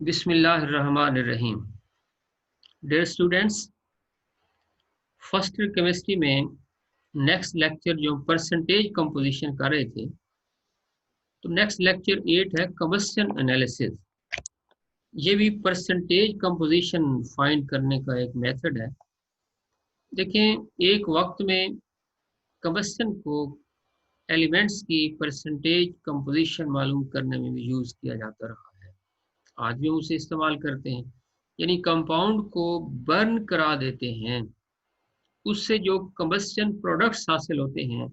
बिस्मिल्लाहिर्रहमानिर्रहीम। Dear students, first year chemistry में next lecture जो परसेंटेज कंपोजिशन कर रहे थे, तो नेक्स्ट लेक्चर 8 है कम्बशन एनालिसिस। ये भी परसेंटेज कंपोजिशन फाइंड करने का एक मेथड है। देखें, एक वक्त में कम्बशन को एलिमेंट्स की परसेंटेज कंपोजिशन मालूम करने में भी यूज किया जाता रहा है। आज भी हम उसे इस्तेमाल करते हैं, यानी कंपाउंड को बर्न करा देते हैं, उससे जो कंबस्शन प्रोडक्ट्स हासिल होते हैं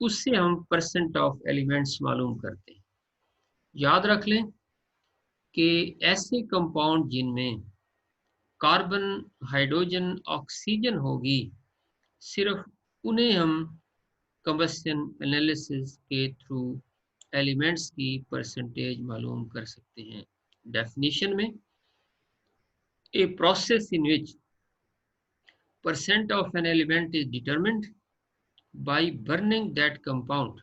उससे हम परसेंट ऑफ एलिमेंट्स मालूम करते हैं। याद रख लें कि ऐसे कंपाउंड जिनमें कार्बन, हाइड्रोजन, ऑक्सीजन होगी, सिर्फ उन्हें हम कंबस्शन एनालिसिस के थ्रू एलिमेंट्स की परसेंटेज मालूम कर सकते हैं। डेफिनेशन में, a process in which percent of an element is determined by burning that compound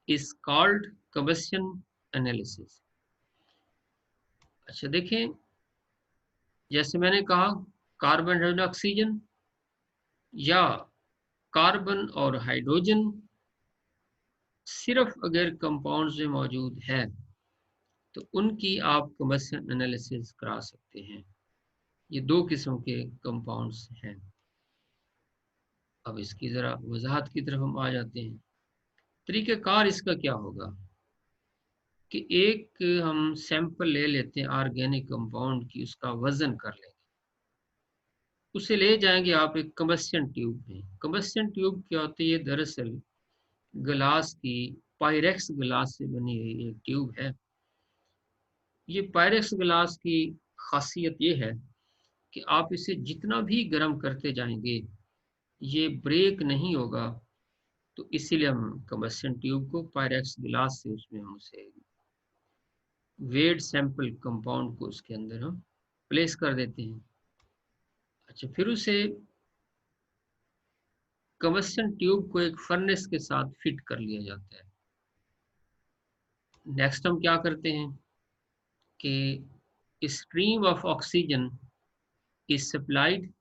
is called combustion analysis। अच्छा देखें, जैसे मैंने कहा कार्बन, हाइड्रोजन, ऑक्सीजन या कार्बन और हाइड्रोजन सिर्फ अगर कंपाउंड्स में मौजूद है तो उनकी आप कम्बशन एनालिसिस करा सकते हैं। ये दो किस्म के कंपाउंड्स हैं। अब इसकी ज़रा वजाहत की तरफ हम आ जाते हैं। तरीक़ेकार इसका क्या होगा कि एक हम सैंपल ले लेते हैं ऑर्गेनिक कंपाउंड की, उसका वजन कर लेंगे, उसे ले जाएंगे आप एक कम्बस्शन ट्यूब में। कम्बस्शन ट्यूब क्या होती है? दरअसल ग्लास की, पायरेक्स ग्लास से बनी हुई एक ट्यूब है। ये पायरेक्स ग्लास की खासियत ये है कि आप इसे जितना भी गर्म करते जाएंगे ये ब्रेक नहीं होगा, तो इसीलिए हम कम्बस्शन ट्यूब को पायरेक्स ग्लास से उसमें हम उसे वेट सैंपल कंपाउंड को उसके अंदर हम प्लेस कर देते हैं। अच्छा, फिर उसे कम्बस्शन ट्यूब को एक फर्नेस के साथ फिट कर लिया जाता है। नेक्स्ट हम क्या करते हैं कि stream of oxygen is supplied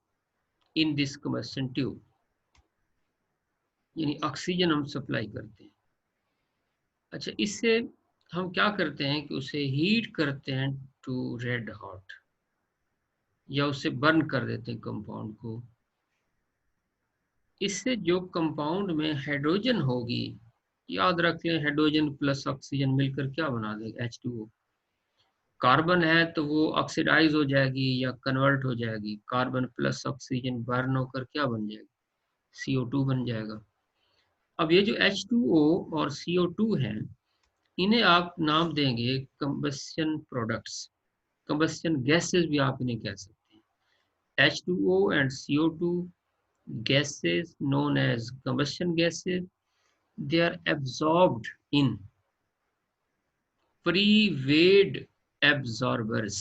in this combustion tube, यानी ऑक्सीजन हम सप्लाई करते हैं। अच्छा, इससे हम क्या करते हैं कि उसे हीट करते हैं टू रेड हॉट, या उसे बर्न कर देते हैं कंपाउंड को। इससे जो कंपाउंड में हाइड्रोजन होगी, याद रख लें हाइड्रोजन प्लस ऑक्सीजन मिलकर क्या बना देगा? H2O। कार्बन है तो वो ऑक्सीडाइज हो जाएगी या कन्वर्ट हो जाएगी, कार्बन प्लस ऑक्सीजन बर्न होकर क्या बन जाएगी? CO2 बन जाएगा। अब ये जो H2O और CO2 है, इन्हें आप नाम देंगे कंबस्शन प्रोडक्ट्स, कंबस्शन गैसेस भी आप इन्हें कह सकते हैं। H2O and CO2 gases known as combustion gases, they are absorbed in pre-weighed absorbers।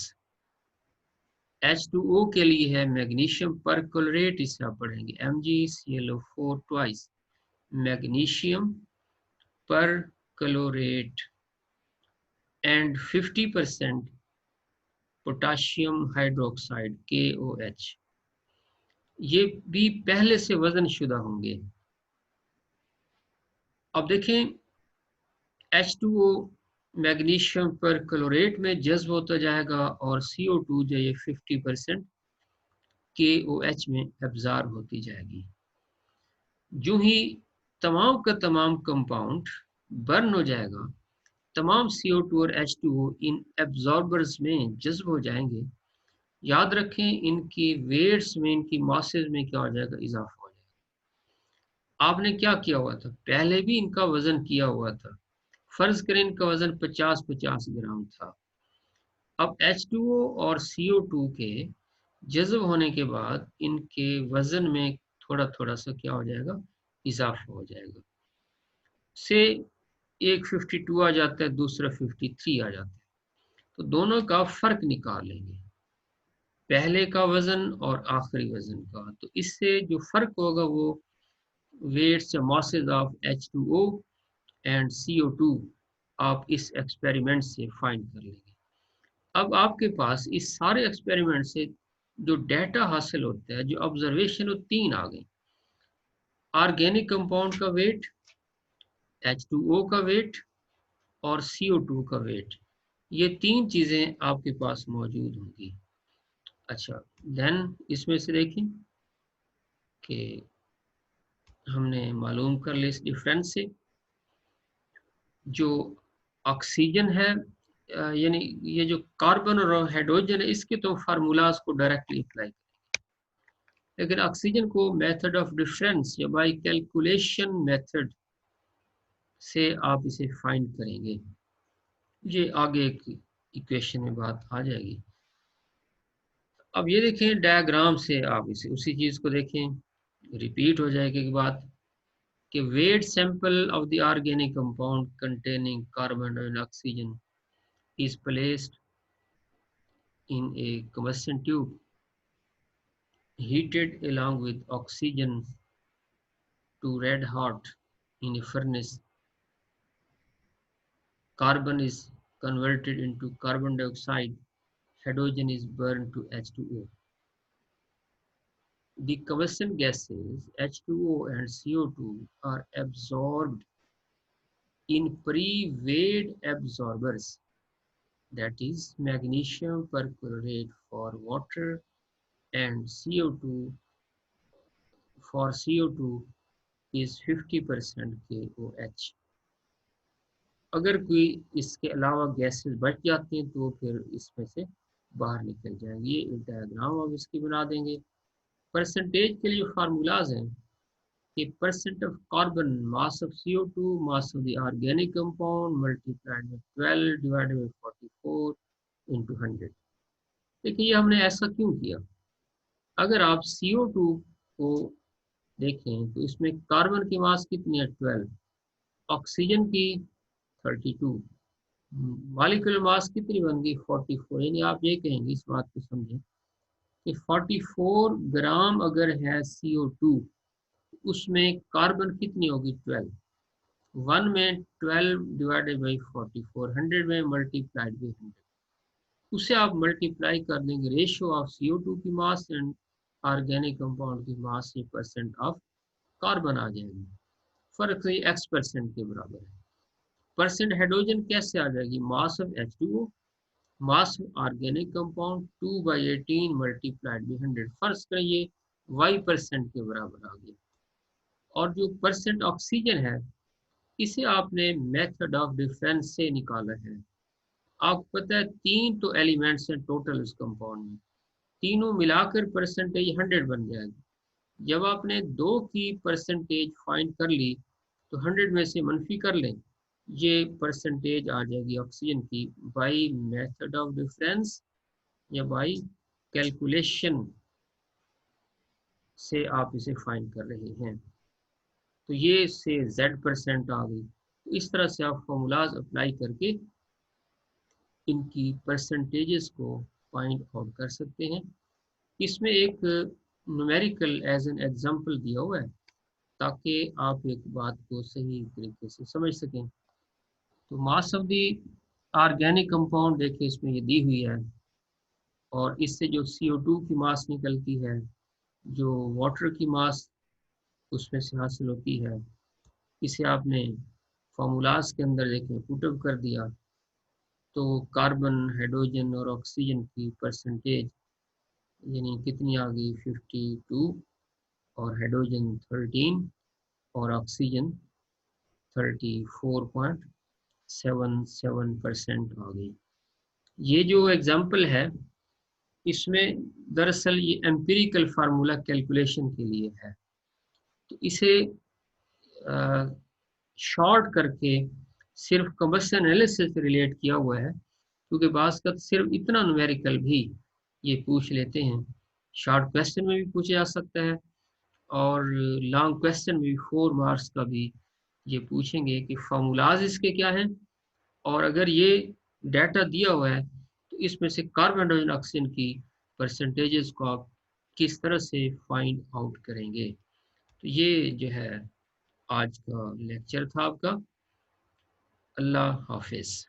H2O के लिए है मैग्नीशियम परक्लोरेट, इसे आप पढ़ेंगे MgClO4 twice, magnesium perchlorate, and 50% potassium hydroxide KOH। ये भी पहले से वजन शुदा होंगे। अब देखें, H2O मैग्नीशियम पर क्लोरेट में जज्ब होता जाएगा और CO2 जो ये 50% KOH में एब्जॉर्ब होती जाएगी। जो ही तमाम का तमाम कंपाउंड बर्न हो जाएगा, तमाम CO2 और H2O इन एब्जॉर्बर्स में जज्ब हो जाएंगे। याद रखें, इनकी वेट्स में, इनकी मासेस में क्या हो जाएगा? इजाफा हो जाएगा। आपने क्या किया हुआ था? पहले भी इनका वजन किया हुआ था। फर्ज करें इनका वजन 50-50 ग्राम था। अब H2O और CO2 के जज्ब होने के बाद इनके वजन में थोड़ा थोड़ा सा क्या हो जाएगा? इजाफा हो जाएगा। से एक 52 आ जाता है, दूसरा 53 आ जाता है, तो दोनों का फर्क निकाल लेंगे, पहले का वजन और आखिरी वजन का। तो इससे जो फर्क होगा वो वेट्स या masses of H2O and CO2 आप इस एक्सपेरिमेंट से फाइंड कर लेंगे। अब आपके पास इस सारे एक्सपेरिमेंट से जो डाटा हासिल होता है, जो ऑब्जर्वेशन, वो तीन आ गई। ऑर्गेनिक कंपाउंड का वेट, H2O का वेट और CO2 का वेट, ये तीन चीजें आपके पास मौजूद होंगी। अच्छा, देन इसमें से देखें कि हमने मालूम कर लिया इस डिफरेंस से। जो ऑक्सीजन है, यानी ये जो कार्बन और हाइड्रोजन है, इसके तो फार्मूलाज को डायरेक्टली अप्लाई, लेकिन ऑक्सीजन को मेथड ऑफ डिफरेंस या बाय कैलकुलेशन मेथड से आप इसे फाइंड करेंगे। ये आगे एक इक्वेशन में बात आ जाएगी। अब ये देखें डायग्राम से आप इसे उसी चीज को देखें, रिपीट हो जाएगी कि बात कि weight sample of the organic compound containing carbon and oxygen is placed in a combustion tube heated along with oxygen to red hot in a furnace. Carbon is converted into carbon dioxide. Hydrogen is burned to H2O. The combustion gases H2O and CO2 are absorbed in pre-weighed absorbers, that is magnesium perchlorate for water and CO2 for CO2 is 50% KOH. अगर कोई इसके अलावा gases बच जाती हैं तो फिर इसमें से बाहर निकल जाएंगी। ये एक डायग्राम अब इसकी बना देंगे। परसेंटेज के लिए फार्मूलाज हैं कि percent of carbon mass of CO2 mass of the organic compound multiplied by 12 divided by 44 into 100। देखिए ये हमने ऐसा क्यों किया। अगर आप CO2 को देखें तो इसमें कार्बन की मास कितनी है 12, ऑक्सीजन की 32, मॉलिक्यूलर मास कितनी बन गई 44। यानी आप ये कहेंगे, इस बात को समझें कि 44 ग्राम अगर है CO2, उसमें कार्बन कितनी होगी 12। 1 में 12 डिवाइडेड बाई 44, 100 में मल्टीप्लाइड बाई 100, उसे आप मल्टीप्लाई कर देंगे रेशियो ऑफ CO2 की मास एंड ऑर्गेनिक कंपाउंड की मास से परसेंट ऑफ कार्बन आ जाएगी। फर्क से x% के बराबर है। परसेंट हाइड्रोजन कैसे आ जाएगी, mass of H2O mass of organic compound 2/18 multiplied by 100, फर्ज करिए y% के बराबर आ गया। और जो परसेंट ऑक्सीजन है, इसे आपने मेथड ऑफ डिफरेंस से निकाला है। आपको पता है तीन तो एलिमेंट्स हैं टोटल इस कंपाउंड में, तीनों मिलाकर परसेंटेज 100 बन जाएगी। जब आपने दो की परसेंटेज फाइंड कर ली तो 100 में से मनफी कर लें, ये परसेंटेज आ जाएगी ऑक्सीजन की बाय मेथड ऑफ डिफरेंस या बाय कैलकुलेशन से आप इसे फाइंड कर रहे हैं। तो ये से Z% आ गई। तो इस तरह से आप फॉर्मूलाज अप्लाई करके इनकी परसेंटेजेस को फाइंड आउट कर सकते हैं। इसमें एक न्यूमेरिकल एज एन एग्जांपल दिया हुआ है ताकि आप एक बात को सही तरीके से समझ सकें। तो mass of the organic compound देखिए इसमें ये दी हुई है, और इससे जो CO2 की मास निकलती है, जो वाटर की मास उसमें से हासिल होती है, इसे आपने फार्मूलाज के अंदर देखें पुटअप कर दिया तो कार्बन हाइड्रोजन और ऑक्सीजन की परसेंटेज यानी कितनी आ गई 52, और हाइड्रोजन 13 और ऑक्सीजन 34.77% आ गई। ये जो एग्जाम्पल है इसमें दरअसल ये एम्पिरिकल फार्मूला कैलकुलेशन के लिए है, तो इसे शॉर्ट करके सिर्फ कंबशन एनालिसिस से रिलेट किया हुआ है, क्योंकि बास का सिर्फ इतना न्यूमेरिकल भी ये पूछ लेते हैं। शॉर्ट क्वेश्चन में भी पूछा जा सकता है और लॉन्ग क्वेश्चन में भी 4 मार्क्स का भी ये पूछेंगे कि फार्मूलाज इसके क्या हैं, और अगर ये डाटा दिया हुआ है तो इसमें से कार्बन हाइड्रोजन ऑक्सीजन की परसेंटेजेस को आप किस तरह से फाइंड आउट करेंगे। तो ये जो है आज का लेक्चर था आपका। अल्लाह हाफिज़।